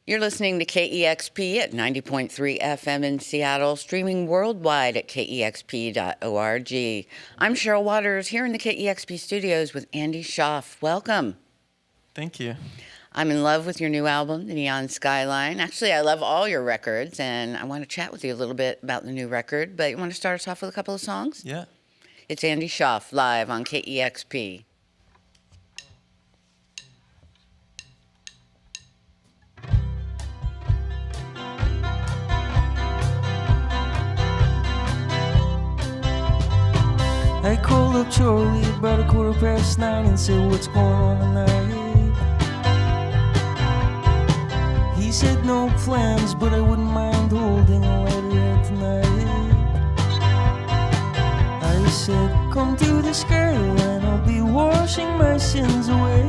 You're listening to KEXP at 90.3 FM in Seattle, streaming worldwide at kexp.org. I'm Cheryl Waters here in the KEXP studios with Andy Shauf. Welcome. Thank you. I'm in love with your new album, The Neon Skyline. Actually, I love all your records, and I want to chat with you a little bit about the new record, but you want to start us off with a couple of songs? Yeah. It's Andy Shauf, live on KEXP. I called up Charlie about 9:15 and said, what's going on tonight? He said no plans, but I wouldn't mind holding a lighter head tonight. I said, come to the skyline, I'll be washing my sins away.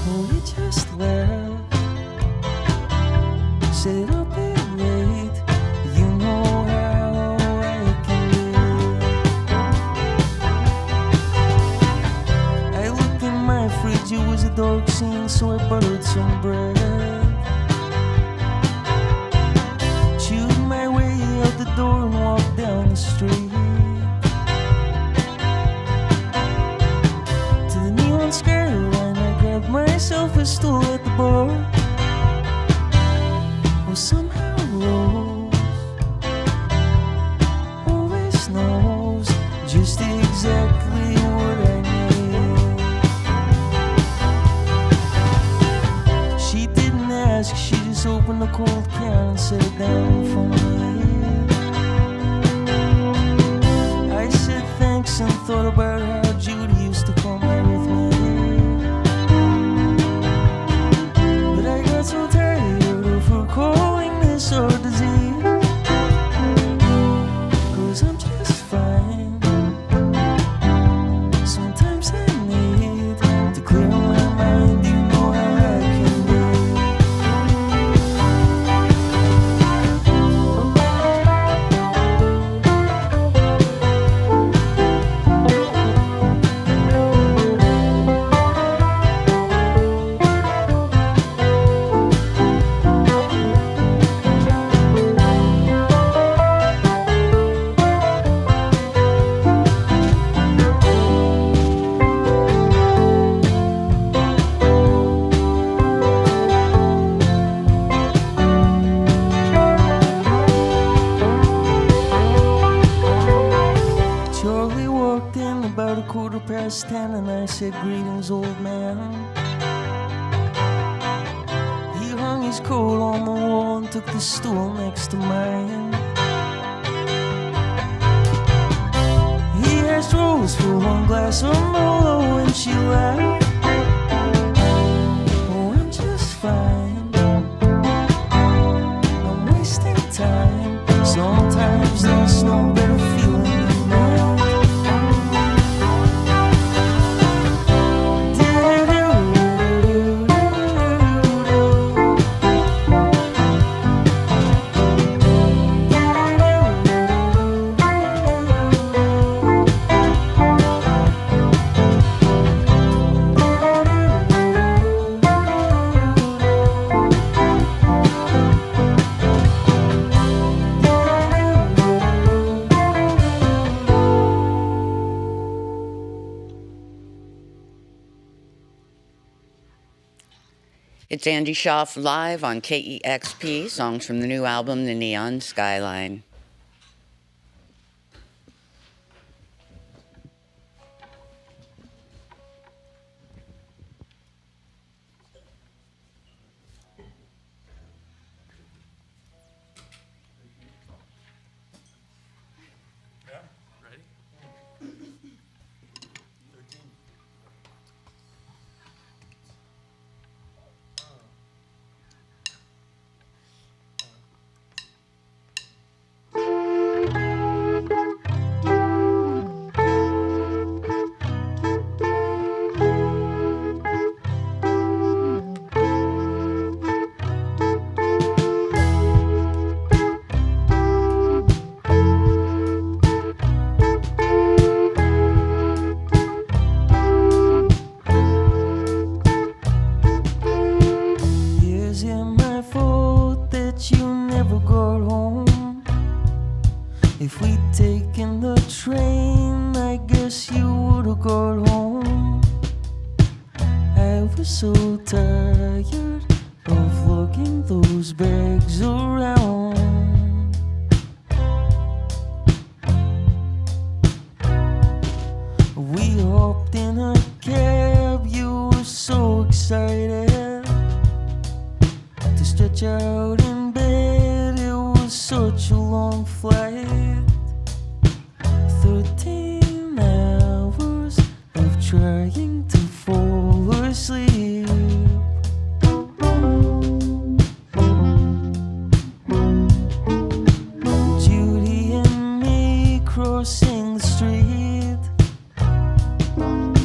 Oh, he just laughed, said I'll be late, you know how I can be. I looked in my fridge, it was a dark scene, so I buttered some bread. Chewed my way out the door and walked down the street to the Neon Skyline. I grabbed myself a stool at the bar. Well, somehow Rose always knows just exactly what I need. She didn't ask, she just opened a cold can and set it down in front of me. I said thanks and thought about how Judy used to come out with me. But I got so tired of her calling this our disease, 'cause I'm just fine. Sometimes I need to clear my mind, you know how I can be. Charlie walked in about 10:15 and I said, greetings, old man. He hung his coat on the wall and took the stool next to mine. He asked Rose for one glass of Merlot and she laughed. Oh, I'm just fine, I'm wasting time. Sometimes there's no better feeling than that. It's Andy Shauf, live on KEXP, songs from the new album, The Neon Skyline. Yeah. Ready? 13. that you never got home. If we'd taken the train, I guess you would've got home. I was so tired of lugging those bags around. We hopped in a cab, you were so excited to stretch out in bed. It was such a long flight, 13 hours of trying to fall asleep. Judy and me crossing the street.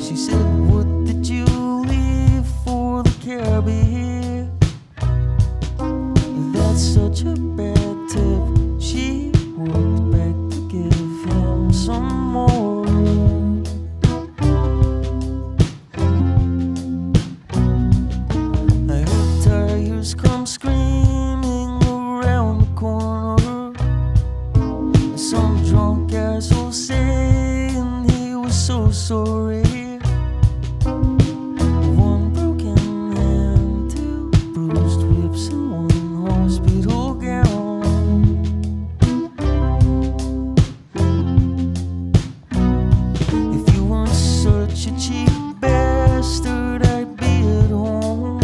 She said, what did you leave for the cabbie? That's such a bad tip. She walked back to give him some more. I heard tires come screaming around the corner. Some drunk asshole saying he was so sorry. One broken hand, two bruised ribs, and one hospital gown. If you weren't such a cheap bastard, I'd be at home.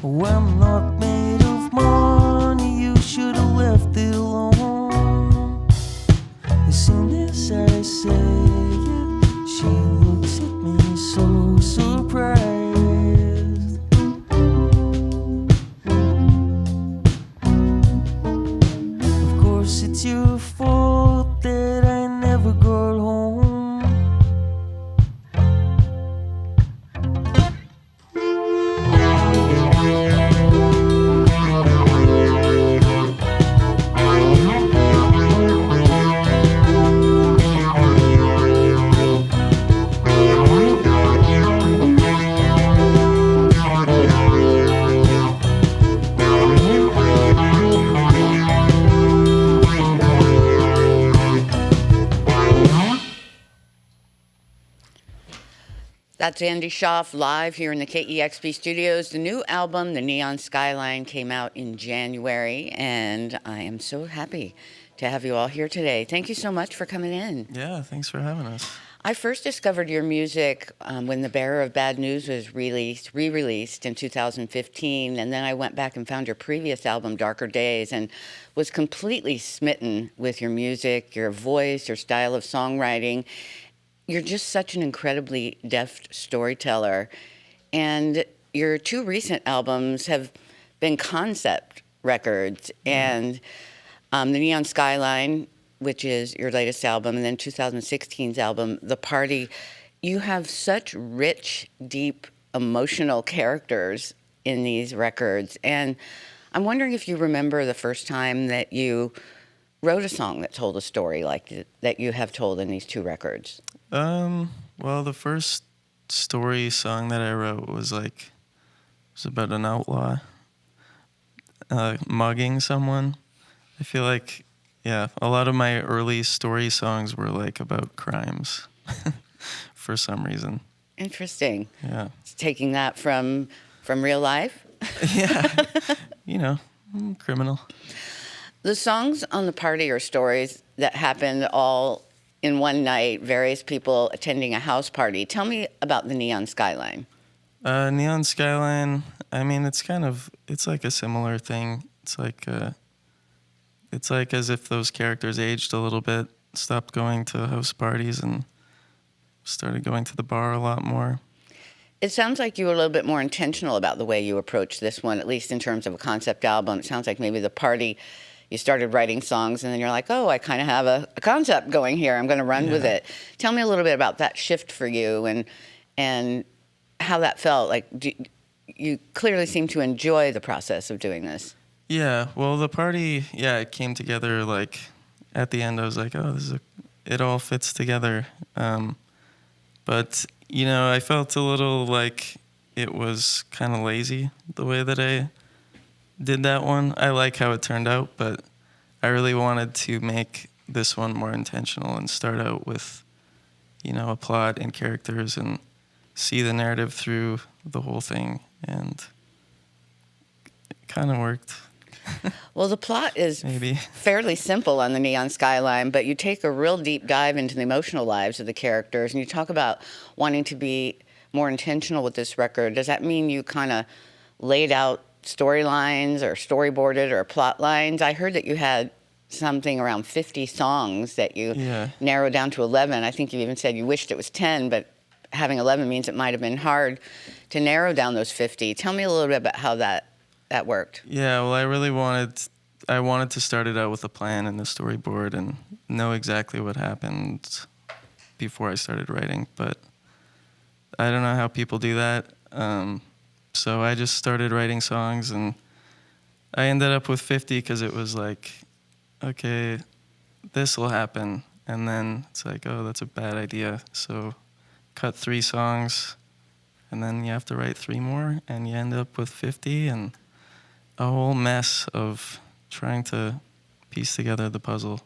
Oh, I'm not made of money, you should have left it alone. As soon as I say it, she looks at me so surprised. Of course it's your fault that I never got home. That's Andy Shauf live here in the KEXP studios. The new album, The Neon Skyline, came out in January, and I am so happy to have you all here today. Thank you so much for coming in. Yeah, thanks for having us. I first discovered your music when The Bearer of Bad News was re-released in 2015, and then I went back and found your previous album, Darker Days, and was completely smitten with your music, your voice, your style of songwriting. You're just such an incredibly deft storyteller, and your two recent albums have been concept records, and The Neon Skyline, which is your latest album, and then 2016's album, The Party. You have such rich, deep, emotional characters in these records, and I'm wondering if you remember the first time that you wrote a song that told a story like that you have told in these two records. Well, the first story song that I wrote was about an outlaw mugging someone. I feel like, yeah, a lot of my early story songs were like about crimes for some reason. Interesting. Yeah. Taking that from real life. Yeah. Criminal. The songs on The Party are stories that happened all in one night, various people attending a house party. Tell me about The Neon Skyline. Neon Skyline, I mean, it's like a similar thing. It's like as if those characters aged a little bit, stopped going to house parties and started going to the bar a lot more. It sounds like you were a little bit more intentional about the way you approached this one, at least in terms of a concept album. It sounds like maybe The Party, you started writing songs and then you're like, oh, I kind of have a concept going here. I'm going to run with it. Tell me a little bit about that shift for you and how that felt. Like, you clearly seem to enjoy the process of doing this. Yeah, well, The Party, it came together like at the end. I was like, oh, it all fits together. But, I felt a little like it was kind of lazy the way that I did that one. I like how it turned out, but I really wanted to make this one more intentional and start out with, a plot and characters and see the narrative through the whole thing. And it kind of worked. Well, the plot is Maybe. fairly simple on the Neon Skyline, but you take a real deep dive into the emotional lives of the characters, and you talk about wanting to be more intentional with this record. Does that mean you kind of laid out storylines or storyboarded or plot lines? I heard that you had something around 50 songs that you narrowed down to 11. I think you even said you wished it was 10, but having 11 means it might have been hard to narrow down those 50. Tell me a little bit about how that worked. Yeah, well, I wanted to start it out with a plan and a storyboard and know exactly what happened before I started writing, but I don't know how people do that. So I just started writing songs, and I ended up with 50 because it was like, okay, this will happen. And then it's like, oh, that's a bad idea. So cut 3 songs, and then you have to write 3 more, and you end up with 50, and a whole mess of trying to piece together the puzzle.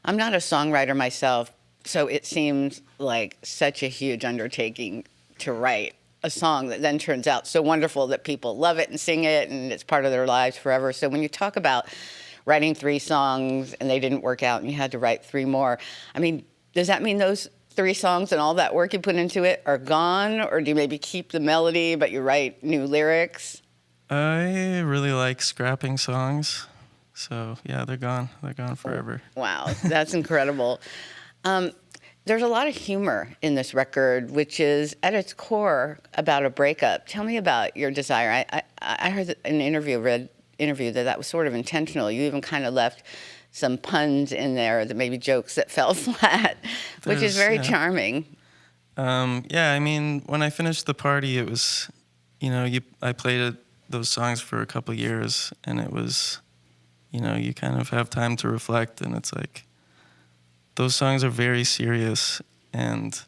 I'm not a songwriter myself, so it seems like such a huge undertaking to write a song that then turns out so wonderful that people love it and sing it, and it's part of their lives forever. So when you talk about writing 3 songs and they didn't work out and you had to write 3 more, I mean, does that mean those 3 songs and all that work you put into it are gone, or do you maybe keep the melody but you write new lyrics? I really like scrapping songs. So, yeah, they're gone. They're gone forever. Wow, that's incredible. There's a lot of humor in this record, which is at its core about a breakup. Tell me about your desire. I heard in an interview that was sort of intentional. You even kind of left some puns in there, that maybe jokes that fell flat, which is very charming. Yeah, I mean, when I finished the party, it was, I played those songs for a couple of years, and it was, you kind of have time to reflect, and it's like, those songs are very serious, and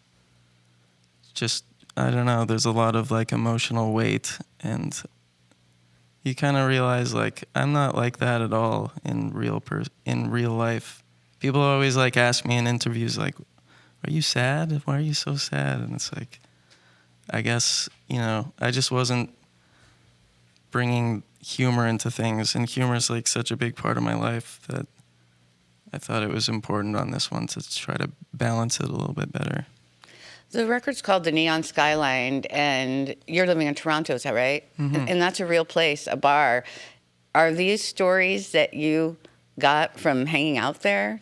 just, I don't know, there's a lot of like emotional weight, and you kind of realize like, I'm not like that at all in real life. People always like ask me in interviews like, are you sad? Why are you so sad? And it's like, I guess, I just wasn't bringing humor into things, and humor is like such a big part of my life that I thought it was important on this one to try to balance it a little bit better. The record's called The Neon Skyline, and you're living in Toronto, is that right? Mm-hmm. And that's a real place, a bar. Are these stories that you got from hanging out there?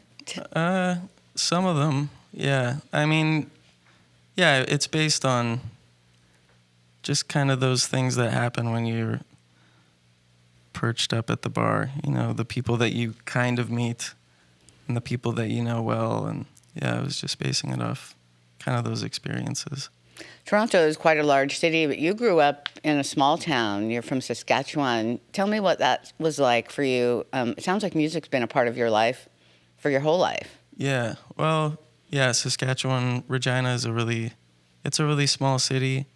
Some of them, yeah. I mean, yeah, it's based on just kind of those things that happen when you're perched up at the bar, the people that you kind of meet and the people that you know well, and yeah, I was just basing it off kind of those experiences. Toronto is quite a large city, but you grew up in a small town. You're from Saskatchewan. Tell me what that was like for you. It sounds like music's been a part of your life for your whole life. Yeah, well, yeah, Saskatchewan, Regina is a really small city,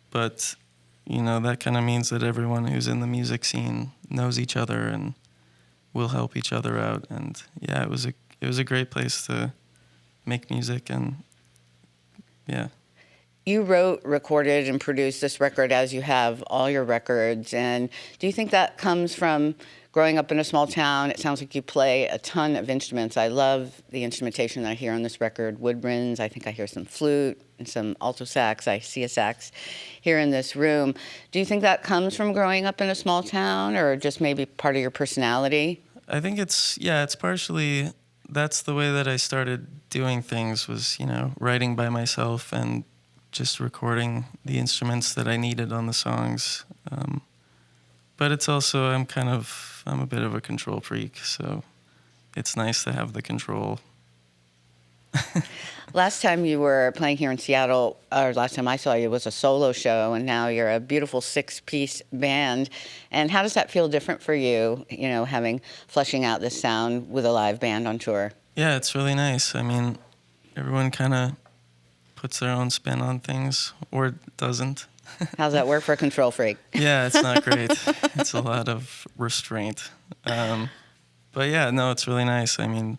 but that kind of means that everyone who's in the music scene knows each other and will help each other out. And yeah, it was a great place to make music, and yeah. You wrote, recorded, and produced this record as you have all your records. And do you think that comes from growing up in a small town? It sounds like you play a ton of instruments. I love the instrumentation that I hear on this record. Woodwinds, I think I hear some flute and some alto sax. I see a sax here in this room. Do you think that comes from growing up in a small town, or just maybe part of your personality? I think it's partially, that's the way that I started doing things was, writing by myself and just recording the instruments that I needed on the songs. But it's also, I'm a bit of a control freak, so it's nice to have the control. Last time you were playing here in Seattle, or last time I saw you, was a solo show, and now you're a beautiful 6-piece band. And how does that feel different for you, fleshing out this sound with a live band on tour? Yeah, it's really nice. I mean, everyone kind of puts their own spin on things, or doesn't. How's that work for a control freak? Yeah, it's not great. It's a lot of restraint. But yeah, no, it's really nice. I mean,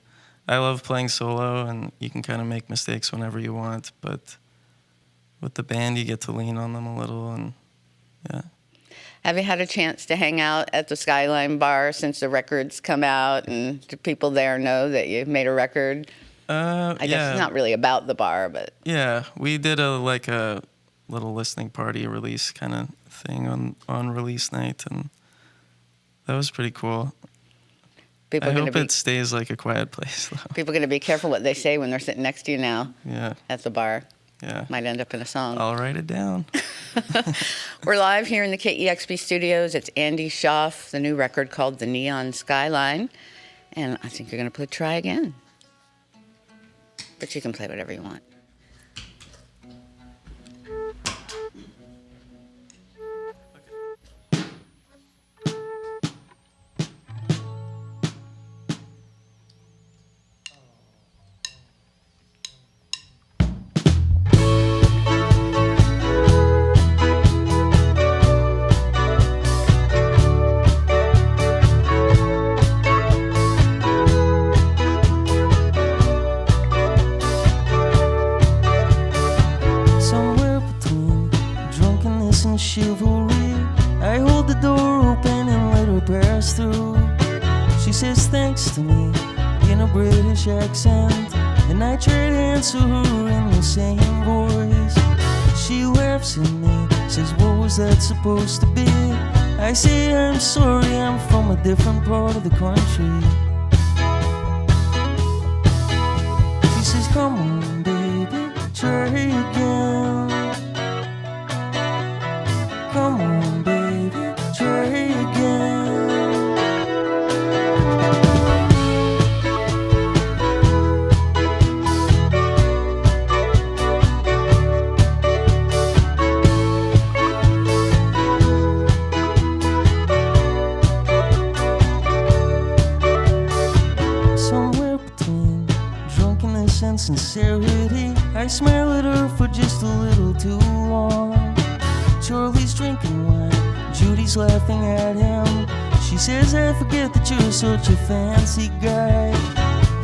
I love playing solo, and you can kind of make mistakes whenever you want. But with the band, you get to lean on them a little, and yeah. Have you had a chance to hang out at the Skyline bar since the record's come out, and do people there know that you made a record? I guess it's not really about the bar, but yeah, we did a little listening party release kind of thing on release night, and that was pretty cool. people I are going hope to be it stays like a quiet place, though. people are going to be careful what they say when they're sitting next to you now Yeah, at the bar. yeah. Might end up in a song. I'll write it down. We're live here in the KEXP studios. It's Andy Shauf, the new record called The Neon Skyline. And I think you're going to Try Again. But you can play whatever you want. Chivalry. I hold the door open and let her pass through. She says thanks to me in a British accent, and I try to answer her in the same voice. She laughs at me, says what was that supposed to be? I say I'm sorry, I'm from a different part of the country. She says come on baby, try again. Come on, baby, try again. Somewhere between drunkenness and sincerity, I smile at her for just a little too long. Charlie's drinking wine, Judy's laughing at him. She says, I forget that you're such a fancy guy.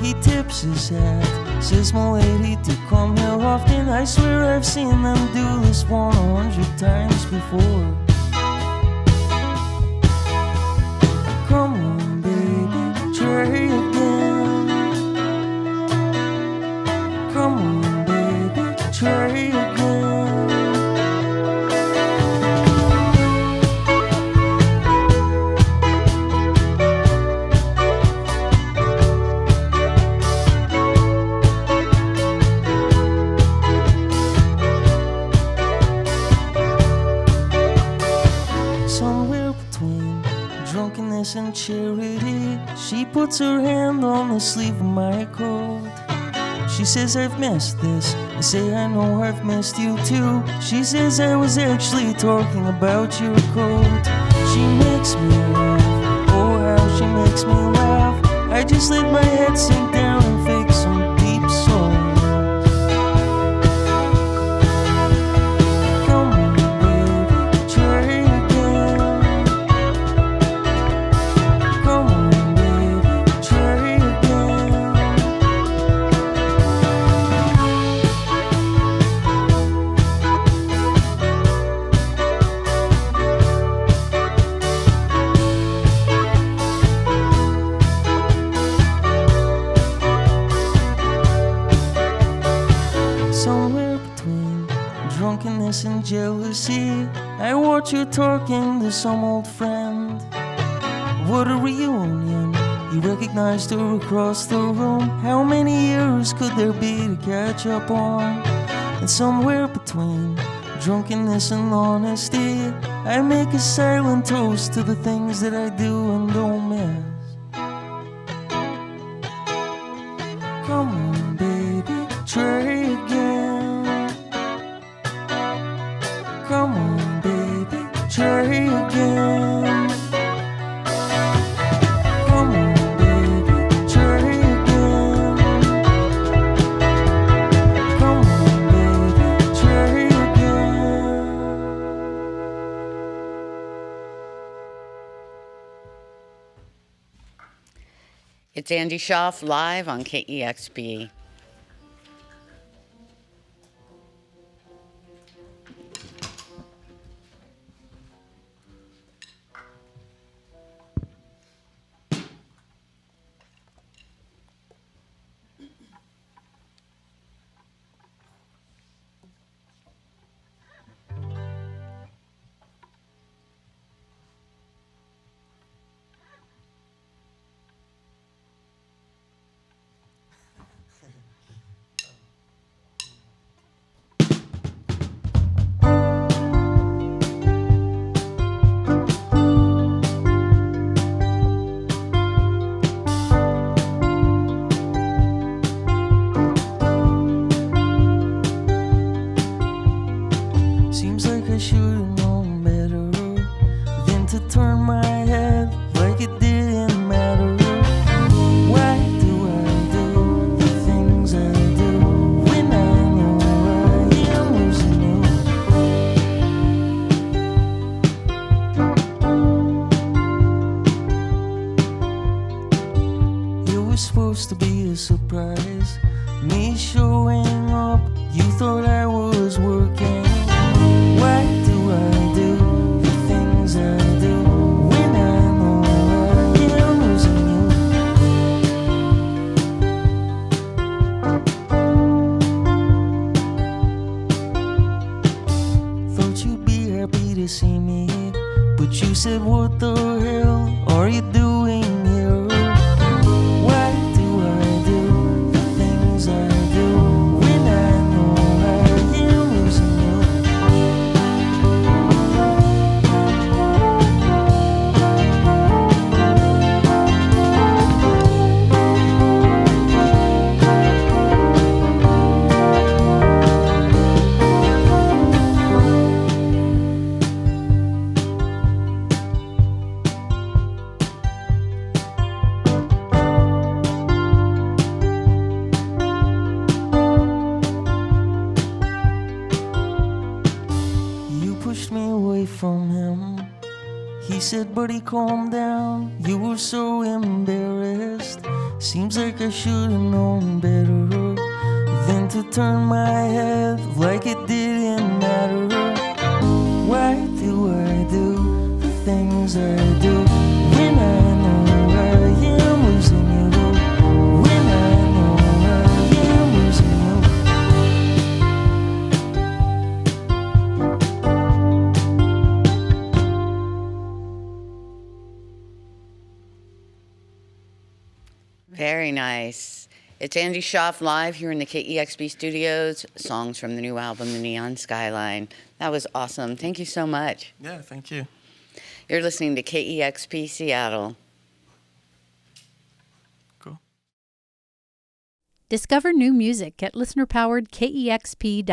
He tips his hat, says, my lady, to come here often. I swear I've seen them do this 100 times before. Come on, baby, try again. Come on, baby, try again. And charity, she puts her hand on the sleeve of my coat. She says I've missed this. I say I know I've missed you too. She says I was actually talking about your coat. She makes me laugh, oh how she makes me laugh. I just let my head sink down and fake some deep sorrow. And jealousy, I watch you talking to some old friend. What a reunion, you recognized her across the room. How many years could there be to catch up on? And somewhere between drunkenness and honesty, I make a silent toast to the things that I do and don't miss. Come on baby, try again. Come on, baby, try again. Come on, baby, try again. Come on, baby, try again. It's Andy Shauf live on KEXP. Seems like I should've known better than to turn my head like it didn't matter. Why do I do the things I do when I know I am losing you? It was supposed to be a surprise, me showing up. You thought I was working. Why do I do the things I do when I know I am losing you? Thought you'd be happy to see me, but you said, what the hell are you doing here? Why do I do the things I do when I know I am losing you? From him, he said, buddy, calm down. You were so embarrassed. Seems like I should've known better than to turn my head like it didn't matter. Why do I do the things I do when I know I am losing you? When I know I am losing you? Very nice. It's Andy Shauf live here in the KEXP studios. Songs from the new album, The Neon Skyline. That was awesome. Thank you so much. Yeah, thank you. You're listening to KEXP Seattle. Cool. Discover new music at listener-powered KEXP.org.